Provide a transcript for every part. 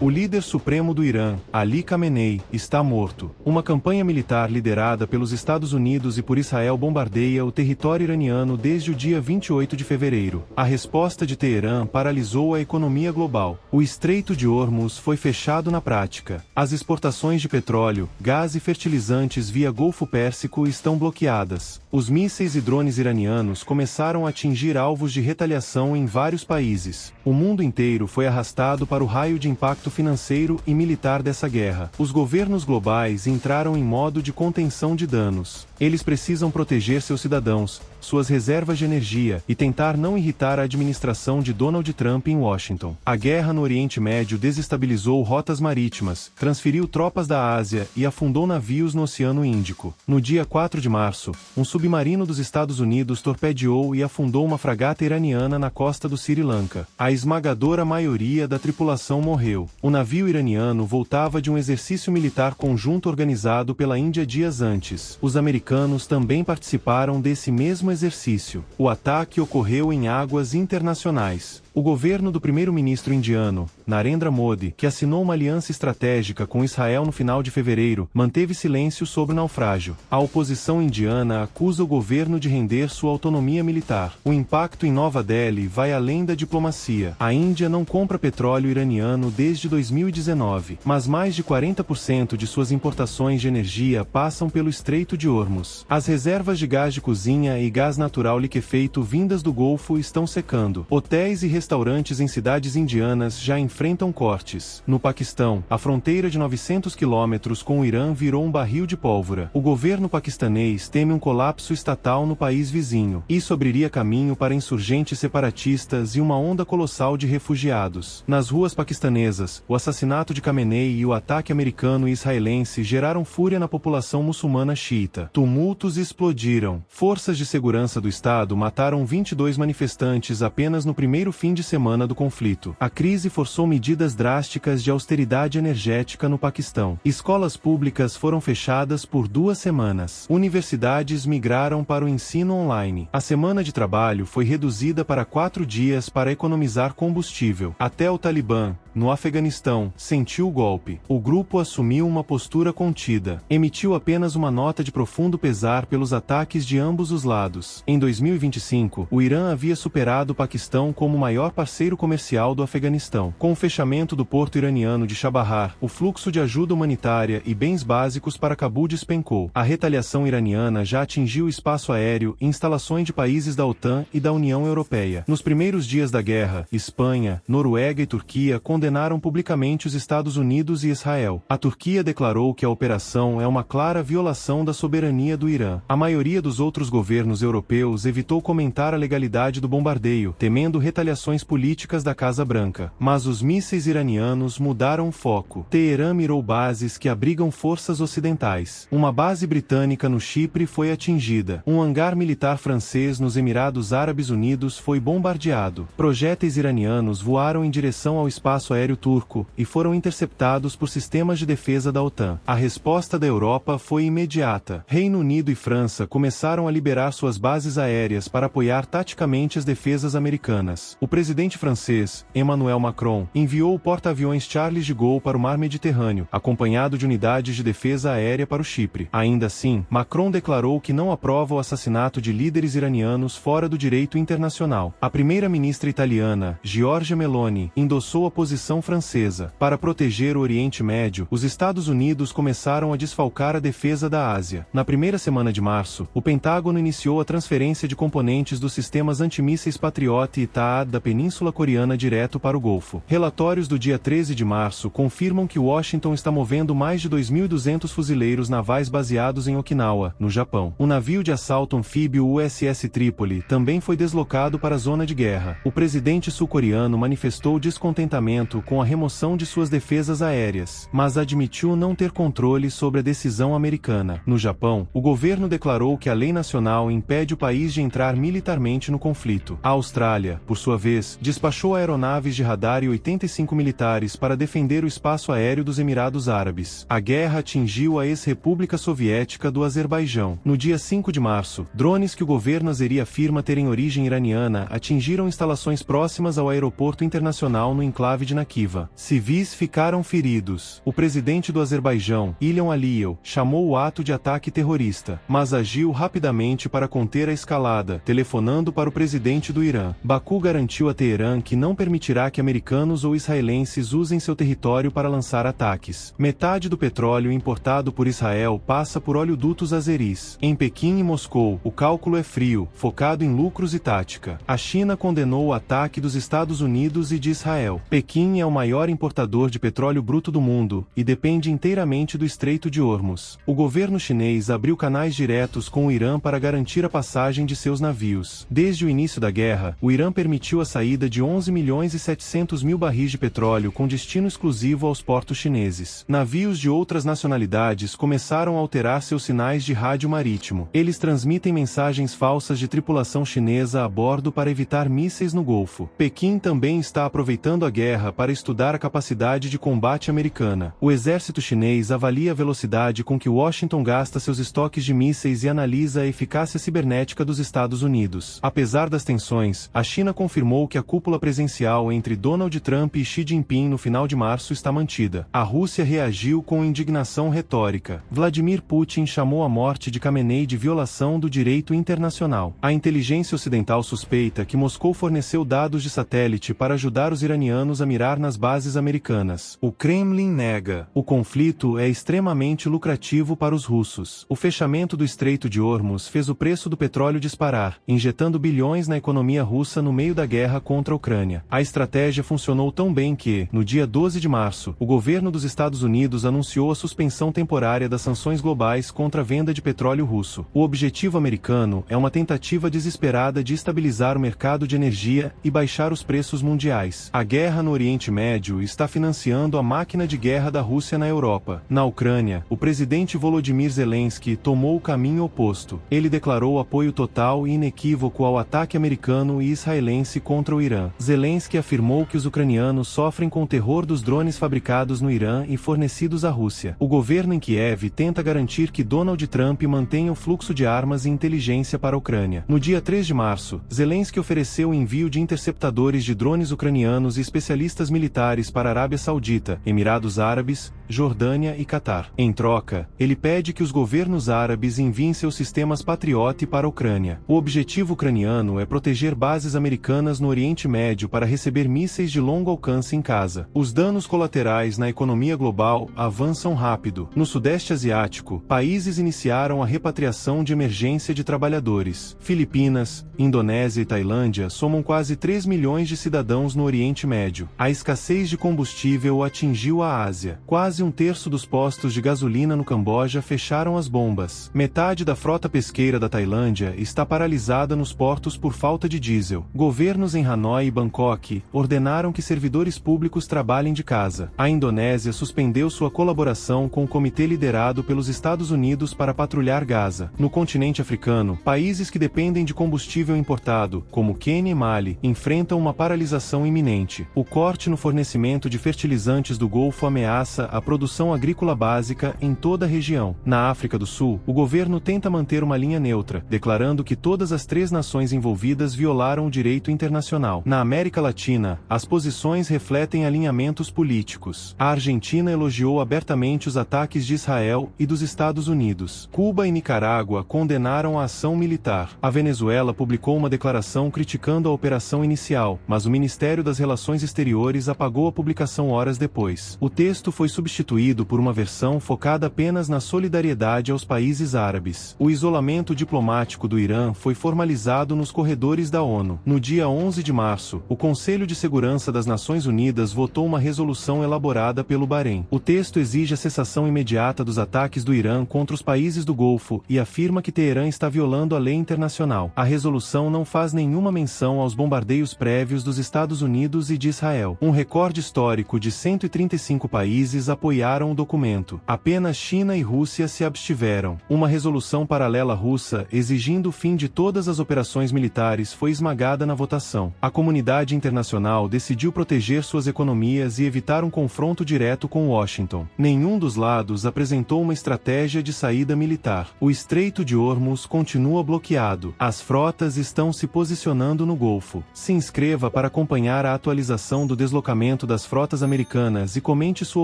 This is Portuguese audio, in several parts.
O líder supremo do Irã, Ali Khamenei, está morto. Uma campanha militar liderada pelos Estados Unidos e por Israel bombardeia o território iraniano desde o dia 28 de fevereiro. A resposta de Teherã paralisou a economia global. O Estreito de Hormuz foi fechado na prática. As exportações de petróleo, gás e fertilizantes via Golfo Pérsico estão bloqueadas. Os mísseis e drones iranianos começaram a atingir alvos de retaliação em vários países. O mundo inteiro foi arrastado para o raio de impacto financeiro e militar dessa guerra. Os governos globais entraram em modo de contenção de danos. Eles precisam proteger seus cidadãos, suas reservas de energia e tentar não irritar a administração de Donald Trump em Washington. A guerra no Oriente Médio desestabilizou rotas marítimas, transferiu tropas da Ásia e afundou navios no Oceano Índico. No dia 4 de março, um submarino dos Estados Unidos torpedeou e afundou uma fragata iraniana na costa do Sri Lanka. A esmagadora maioria da tripulação morreu. O navio iraniano voltava de um exercício militar conjunto organizado pela Índia dias antes. Os americanos também participaram desse mesmo exercício. O ataque ocorreu em águas internacionais. O governo do primeiro-ministro indiano, Narendra Modi, que assinou uma aliança estratégica com Israel no final de fevereiro, manteve silêncio sobre o naufrágio. A oposição indiana acusa o governo de render sua autonomia militar. O impacto em Nova Delhi vai além da diplomacia. A Índia não compra petróleo iraniano desde 2019, mas mais de 40% de suas importações de energia passam pelo Estreito de Hormuz. As reservas de gás de cozinha e gás natural liquefeito vindas do Golfo estão secando. Hotéis e restaurantes em cidades indianas já enfrentam cortes. No Paquistão, a fronteira de 900 quilômetros com o Irã virou um barril de pólvora. O governo paquistanês teme um colapso estatal no país vizinho. Isso abriria caminho para insurgentes separatistas e uma onda colossal de refugiados. Nas ruas paquistanesas, o assassinato de Khamenei e o ataque americano e israelense geraram fúria na população muçulmana xiita. Tumultos explodiram. Forças de segurança do Estado mataram 22 manifestantes apenas no primeiro fim de semana do conflito. A crise forçou medidas drásticas de austeridade energética no Paquistão. Escolas públicas foram fechadas por 2 semanas. Universidades migraram para o ensino online. A semana de trabalho foi reduzida para 4 dias para economizar combustível. Até o Talibã, no Afeganistão, sentiu o golpe. O grupo assumiu uma postura contida. Emitiu apenas uma nota de profundo pesar pelos ataques de ambos os lados. Em 2025, o Irã havia superado o Paquistão como o maior parceiro comercial do Afeganistão. Com o fechamento do porto iraniano de Chabahar, o fluxo de ajuda humanitária e bens básicos para Cabul despencou. A retaliação iraniana já atingiu o espaço aéreo e instalações de países da OTAN e da União Europeia. Nos primeiros dias da guerra, Espanha, Noruega e Turquia condenaram publicamente os Estados Unidos e Israel. A Turquia declarou que a operação é uma clara violação da soberania do Irã. A maioria dos outros governos europeus evitou comentar a legalidade do bombardeio, temendo retaliações políticas da Casa Branca. Mas os mísseis iranianos mudaram o foco. Teherã mirou bases que abrigam forças ocidentais. Uma base britânica no Chipre foi atingida. Um hangar militar francês nos Emirados Árabes Unidos foi bombardeado. Projéteis iranianos voaram em direção ao espaço aéreo turco e foram interceptados por sistemas de defesa da OTAN. A resposta da Europa foi imediata. Reino Unido e França começaram a liberar suas bases aéreas para apoiar taticamente as defesas americanas. O presidente francês, Emmanuel Macron, enviou o porta-aviões Charles de Gaulle para o mar Mediterrâneo, acompanhado de unidades de defesa aérea para o Chipre. Ainda assim, Macron declarou que não aprova o assassinato de líderes iranianos fora do direito internacional. A primeira-ministra italiana, Giorgia Meloni, endossou a posição francesa. Para proteger o Oriente Médio, os Estados Unidos começaram a desfalcar a defesa da Ásia. Na primeira semana de março, o Pentágono iniciou a transferência de componentes dos sistemas antimísseis Patriot e THAAD da Península Coreana direto para o Golfo. Relatórios do dia 13 de março confirmam que Washington está movendo mais de 2.200 fuzileiros navais baseados em Okinawa, no Japão. O navio de assalto anfíbio USS Trípoli também foi deslocado para a zona de guerra. O presidente sul-coreano manifestou descontentamento com a remoção de suas defesas aéreas, mas admitiu não ter controle sobre a decisão americana. No Japão, o governo declarou que a lei nacional impede o país de entrar militarmente no conflito. A Austrália, por sua vez, Suez, despachou aeronaves de radar e 85 militares para defender o espaço aéreo dos Emirados Árabes. A guerra atingiu a ex-República Soviética do Azerbaijão. No dia 5 de março, drones que o governo azeri afirma terem origem iraniana atingiram instalações próximas ao aeroporto internacional no enclave de Nakiva. Civis ficaram feridos. O presidente do Azerbaijão, Ilham Aliyev, chamou o ato de ataque terrorista, mas agiu rapidamente para conter a escalada, telefonando para o presidente do Irã. Baku garantiu a Teherã que não permitirá que americanos ou israelenses usem seu território para lançar ataques. Metade do petróleo importado por Israel passa por oleodutos azeris. Em Pequim e Moscou, o cálculo é frio, focado em lucros e tática. A China condenou o ataque dos Estados Unidos e de Israel. Pequim é o maior importador de petróleo bruto do mundo e depende inteiramente do Estreito de Hormuz. O governo chinês abriu canais diretos com o Irã para garantir a passagem de seus navios. Desde o início da guerra, o Irã permitiu a saída de 11 milhões e 700 mil barris de petróleo com destino exclusivo aos portos chineses. Navios de outras nacionalidades começaram a alterar seus sinais de rádio marítimo. Eles transmitem mensagens falsas de tripulação chinesa a bordo para evitar mísseis no Golfo. Pequim também está aproveitando a guerra para estudar a capacidade de combate americana. O exército chinês avalia a velocidade com que Washington gasta seus estoques de mísseis e analisa a eficácia cibernética dos Estados Unidos. Apesar das tensões, a China confirmou que a cúpula presencial entre Donald Trump e Xi Jinping no final de março está mantida. A Rússia reagiu com indignação retórica. Vladimir Putin chamou a morte de Khamenei de violação do direito internacional. A inteligência ocidental suspeita que Moscou forneceu dados de satélite para ajudar os iranianos a mirar nas bases americanas. O Kremlin nega. O conflito é extremamente lucrativo para os russos. O fechamento do Estreito de Hormuz fez o preço do petróleo disparar, injetando bilhões na economia russa no meio da guerra contra a Ucrânia. A estratégia funcionou tão bem que, no dia 12 de março, o governo dos Estados Unidos anunciou a suspensão temporária das sanções globais contra a venda de petróleo russo. O objetivo americano é uma tentativa desesperada de estabilizar o mercado de energia e baixar os preços mundiais. A guerra no Oriente Médio está financiando a máquina de guerra da Rússia na Europa. Na Ucrânia, o presidente Volodymyr Zelensky tomou o caminho oposto. Ele declarou apoio total e inequívoco ao ataque americano e israelense contra o Irã. Zelensky afirmou que os ucranianos sofrem com o terror dos drones fabricados no Irã e fornecidos à Rússia. O governo em Kiev tenta garantir que Donald Trump mantenha o fluxo de armas e inteligência para a Ucrânia. No dia 3 de março, Zelensky ofereceu o envio de interceptadores de drones ucranianos e especialistas militares para a Arábia Saudita, Emirados Árabes, Jordânia e Catar. Em troca, ele pede que os governos árabes enviem seus sistemas Patriot para a Ucrânia. O objetivo ucraniano é proteger bases americanas no Oriente Médio para receber mísseis de longo alcance em casa. Os danos colaterais na economia global avançam rápido. No Sudeste Asiático, países iniciaram a repatriação de emergência de trabalhadores. Filipinas, Indonésia e Tailândia somam quase 3 milhões de cidadãos no Oriente Médio. A escassez de combustível atingiu a Ásia. Quase um terço dos postos de gasolina no Camboja fecharam as bombas. Metade da frota pesqueira da Tailândia está paralisada nos portos por falta de diesel. Governos em Hanoi e Bangkok ordenaram que servidores públicos trabalhem de casa. A Indonésia suspendeu sua colaboração com o comitê liderado pelos Estados Unidos para patrulhar Gaza. No continente africano, países que dependem de combustível importado, como Quênia e Mali, enfrentam uma paralisação iminente. O corte no fornecimento de fertilizantes do Golfo ameaça a produção agrícola básica em toda a região. Na África do Sul, o governo tenta manter uma linha neutra, declarando que todas as 3 nações envolvidas violaram o direito internacional. Na América Latina, as posições refletem alinhamentos políticos. A Argentina elogiou abertamente os ataques de Israel e dos Estados Unidos. Cuba e Nicarágua condenaram a ação militar. A Venezuela publicou uma declaração criticando a operação inicial, mas o Ministério das Relações Exteriores apagou a publicação horas depois. O texto foi substituído por uma versão focada apenas na solidariedade aos países árabes. O isolamento diplomático do Irã foi formalizado nos corredores da ONU. No dia 11 de março, o Conselho de Segurança das Nações Unidas votou uma resolução elaborada pelo Bahrein. O texto exige a cessação imediata dos ataques do Irã contra os países do Golfo e afirma que Teherã está violando a lei internacional. A resolução não faz nenhuma menção aos bombardeios prévios dos Estados Unidos e de Israel. Um recorde histórico de 135 países apoiaram o documento. Apenas China e Rússia se abstiveram. Uma resolução paralela russa exigindo o fim de todas as operações militares foi esmagada na votação. situação. A comunidade internacional decidiu proteger suas economias e evitar um confronto direto com Washington. Nenhum dos lados apresentou uma estratégia de saída militar. O Estreito de Hormuz continua bloqueado. As frotas estão se posicionando no Golfo. Se inscreva para acompanhar a atualização do deslocamento das frotas americanas e comente sua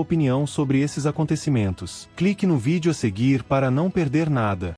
opinião sobre esses acontecimentos. Clique no vídeo a seguir para não perder nada.